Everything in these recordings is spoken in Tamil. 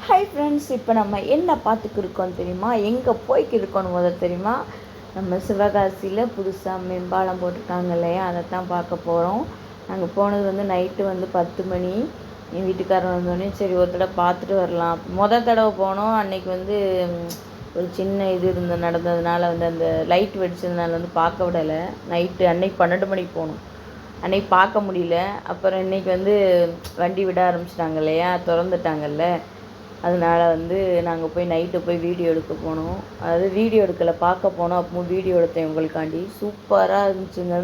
ஹாய் ஃப்ரெண்ட்ஸ், இப்போ நம்ம என்ன பார்த்துக்கிருக்கோம் தெரியுமா? எங்கே போய்க்கிருக்கோன்னு முதல் தெரியுமா? நம்ம சிவகாசியில் புதுசாக மேம்பாலம் போட்டிருக்காங்க இல்லையா, அதை தான் பார்க்க போகிறோம். நாங்கள் போனது வந்து நைட்டு வந்து 10 மணி. என் வீட்டுக்காரர் வந்தோடனே சரி ஒரு தடவை பார்த்துட்டு வரலாம். தடவை போனோம் அன்றைக்கி வந்து ஒரு சின்ன இது நடந்ததுனால வந்து அந்த லைட் வெடிச்சதுனால வந்து பார்க்க விடலை. நைட்டு அன்னைக்கு 12 மணிக்கு போகணும். அன்றைக்கி பார்க்க முடியல. அப்புறம் இன்றைக்கி வந்து வண்டி விட ஆரம்பிச்சிட்டாங்க இல்லையா, திறந்துட்டாங்கல்ல. அதனால் வந்து நாங்கள் போய் நைட்டு போய் வீடியோ எடுக்க போனோம். அதாவது வீடியோ எடுக்கலை, பார்க்க போனோம். அப்போ வீடியோ எடுத்தேன் உங்களுக்காண்டி. சூப்பராக இருந்துச்சுங்க.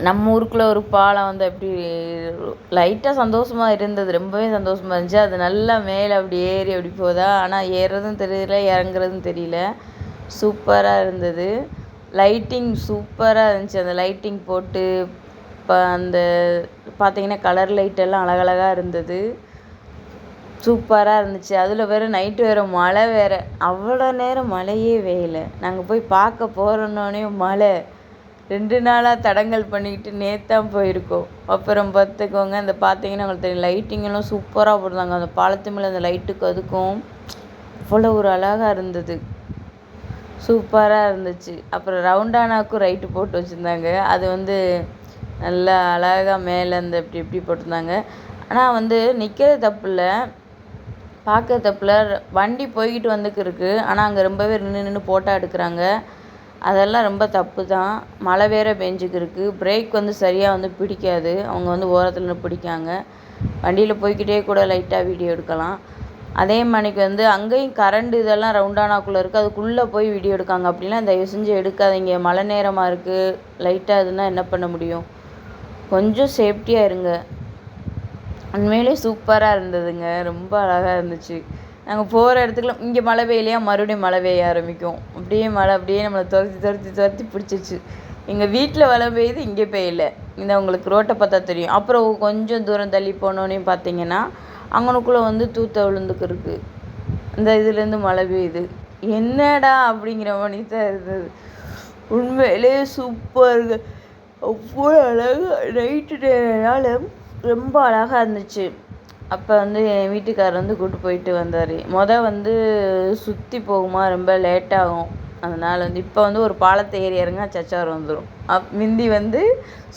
நம்ம ஊருக்குள்ளே ஒரு பாலம் வந்து அப்படி லைட்டாக சந்தோஷமாக இருந்தது, ரொம்பவே சந்தோஷமாக இருந்துச்சு. அது நல்லா மேலே அப்படி ஏறி அப்படி போதா, ஆனால் ஏறுறதும் தெரியல இறங்குறதும் தெரியல. சூப்பராக இருந்தது. லைட்டிங் சூப்பராக இருந்துச்சு. அந்த லைட்டிங் போட்டு இப்போ அந்த பார்த்திங்கன்னா கலர் லைட்டெல்லாம் அழகழகாக இருந்தது. சூப்பராக இருந்துச்சு. அதில் வேறு நைட்டு வேறு மழை வேறு. அவ்வளோ நேரம் மழையே வேயலை. நாங்கள் போய் பார்க்க போகிறோன்னே மழை. 2 நாளாக தடங்கல் பண்ணிக்கிட்டு நேத்தான் போயிருக்கோம். அப்புறம் பார்த்துக்கோங்க, அந்த பார்த்தீங்கன்னா உங்களுக்கு தெரியும், லைட்டிங்கெல்லாம் சூப்பராக போடுறாங்க. அந்த பாலத்து மேலே அந்த லைட்டுக்கு அதுக்கும் அவ்வளோ ஒரு அழகாக இருந்தது. சூப்பராக இருந்துச்சு. அப்புறம் ரவுண்டானாவுக்கும் ரைட்டு போட்டு வச்சுருந்தாங்க. அது வந்து நல்லா அழகாக மேலே அந்த இப்படி இப்படி போட்டிருந்தாங்க. ஆனால் வந்து நிற்கிறது தப்பு இல்லை, பார்க்க தப்பில். வண்டி போய்கிட்டு வந்துக்கு இருக்குது. ஆனால் அங்கே ரொம்பவே நின்று ஃபோட்டோ எடுக்கிறாங்க. அதெல்லாம் ரொம்ப தப்பு தான். மழை வேறு பெஞ்சுக்கிருக்கு. பிரேக் வந்து சரியாக வந்து பிடிக்காது. அவங்க வந்து ஓரத்தில் நின்று பிடிக்காங்க. வண்டியில் போய்கிட்டே கூட லைட்டாக வீடியோ எடுக்கலாம். அதே மாதிரிக்கு வந்து அங்கேயும் கரண்ட் இதெல்லாம் ரவுண்டானாக்குள்ளே இருக்குது. அதுக்குள்ளே போய் வீடியோ எடுக்காங்க. அப்படிலாம் தயவு செஞ்சு எடுக்காதீங்க. மழை நேரமாக இருக்குது, லைட்டாக இதுன்னா என்ன பண்ண முடியும்? கொஞ்சம் சேஃப்டியாக இருங்க. உண்மையிலே சூப்பராக இருந்ததுங்க. ரொம்ப அழகாக இருந்துச்சு. நாங்கள் போகிற இடத்துக்குலாம் இங்கே மழை பெய்யலையா, மறுபடியும் மழை பெய்ய ஆரம்பிக்கும். அப்படியே மழை அப்படியே நம்மளை துரத்தி பிடிச்சிச்சு. எங்கள் வீட்டில் மழை பெய்யுது, இங்கே பெய்யல. இந்த உங்களுக்கு ரோட்டை பார்த்தா தெரியும். அப்புறம் கொஞ்சம் தூரம் தள்ளி போனோன்னே பார்த்தீங்கன்னா அங்கனுக்குள்ளே வந்து தூத்த விழுந்துக்கு இந்த இதுலேருந்து மழை பெய்யுது. என்னடா அப்படிங்கிற மாதிரி தான் இருந்தது. உண்மையிலே சூப்பருங்க. அவ்வளோ அழகாக நைட்டு நேரனால ரொம்ப அழகாக இருந்துச்சு. அப்போ வந்து என் வீட்டுக்காரர் வந்து கூப்பிட்டு போயிட்டு வந்தார். வந்து சுற்றி போகுமா, ரொம்ப லேட்டாகும். அதனால் வந்து இப்போ வந்து ஒரு பாலத்தை ஏறி இறங்க சச்சாரம் வந்துடும். முந்தி வந்து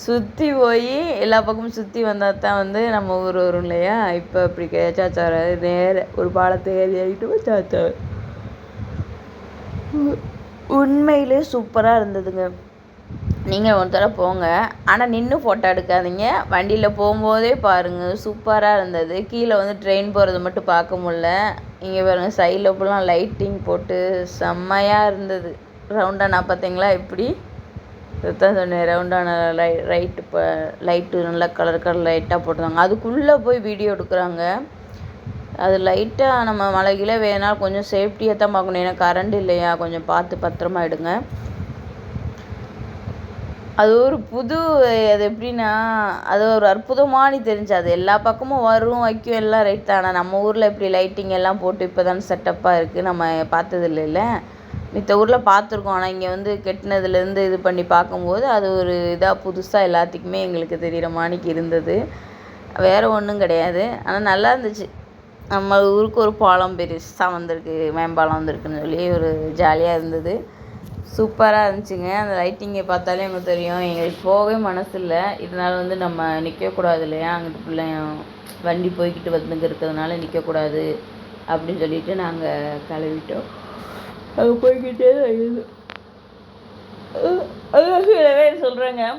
சுற்றி போய் எல்லா பக்கமும் சுற்றி வந்தால் தான் வந்து நம்ம ஊர் வரும் இல்லையா. இப்போ அப்படி சாச்சாரம் நேர ஒரு பாலத்தை ஏறி இறங்கிட்டு சாச்சாரம். உண்மையிலே சூப்பராக இருந்ததுங்க. நீங்கள் ஒரு தடவை போங்க, ஆனால் நின்று ஃபோட்டோ எடுக்காதீங்க. வண்டியில் போகும்போதே பாருங்கள், சூப்பராக இருந்தது. கீழே வந்து ட்ரெயின் போகிறது மட்டும் பார்க்க முடில. இங்கே பாருங்கள், சைடில் ஃபுல்லாக லைட்டிங் போட்டு செம்மையாக இருந்தது. ரவுண்டானா பார்த்தீங்களா எப்படி? இதுதான் சொன்னேன், ரவுண்டானா லைட்டு நல்லா கலர் லைட்டாக போட்டுருந்தாங்க. அதுக்குள்ளே போய் வீடியோ எடுக்கிறாங்க. அது லைட்டாக நம்ம மழைக்கிலே வேணாலும் கொஞ்சம் சேஃப்டியாக தான் பார்க்கணும். ஏன்னா கரண்ட் இல்லையா, கொஞ்சம் பார்த்து பத்திரமா எடுங்க. அது ஒரு அது எப்படின்னா, அது ஒரு அற்புதமானு தெரிஞ்சு. அது எல்லா பக்கமும் வரும் வைக்கும் எல்லாம் ரைட் தான். ஆனால் நம்ம ஊரில் இப்படி லைட்டிங் எல்லாம் போட்டு இப்போ தானே செட்டப்பாக இருக்குது. நம்ம பார்த்தது இல்லைல்ல. மித்த ஊரில் பார்த்துருக்கோம். ஆனால் இங்கே வந்து கெட்டினதுலேருந்து இது பண்ணி பார்க்கும்போது அது ஒரு இதாக புதுசாக எல்லாத்துக்குமே எங்களுக்கு தெரிகிற மாணிக்கு இருந்தது. வேறு ஒன்றும் கிடையாது. ஆனால் நல்லா இருந்துச்சு. நம்ம ஊருக்கு ஒரு பாலம் பெருசாக வந்திருக்கு, மேம்பாலம் வந்திருக்குன்னு சொல்லி ஒரு ஜாலியாக இருந்தது. சூப்பராக இருந்துச்சுங்க. அந்த லைட்டிங்கை பார்த்தாலே எனக்கு தெரியும், எங்களுக்கு போகவே மனசு இல்லை. இதனால் வந்து நம்ம நிற்கக்கூடாது இல்லையா, அங்கிட்டு பிள்ளைங்க வண்டி போய்கிட்டு வந்துங்க இருக்கிறதுனால நிற்கக்கூடாது அப்படின்னு சொல்லிட்டு நாங்கள் கிளம்பிட்டோம். அது போய்கிட்டே தான் இருக்குது. அதான் சொல்கிறேங்க,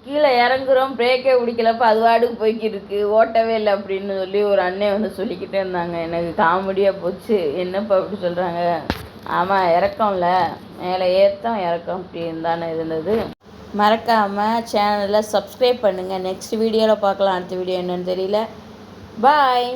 கீழே இறங்குறோம், பிரேக்கே பிடிக்கலப்ப அது வாடுக்கு போய்கிட்டு இருக்கு, ஓட்டவே இல்லை அப்படின்னு சொல்லி ஒரு அண்ணன் வந்து சொல்லிக்கிட்டே இருந்தாங்க. எனக்கு காமெடியாக போச்சு. என்னப்பா அப்படி சொல்கிறாங்க? ஆமாம், இறக்கம்ல, மேலே ஏற்றம் இறக்கம் அப்படின்னு தானே இருந்தது. மறக்காமல் சேனலை சப்ஸ்கிரைப் பண்ணுங்கள். நெக்ஸ்ட் வீடியோவில் பார்க்கலாம். அடுத்த வீடியோ என்னன்னு தெரியல. பாய்.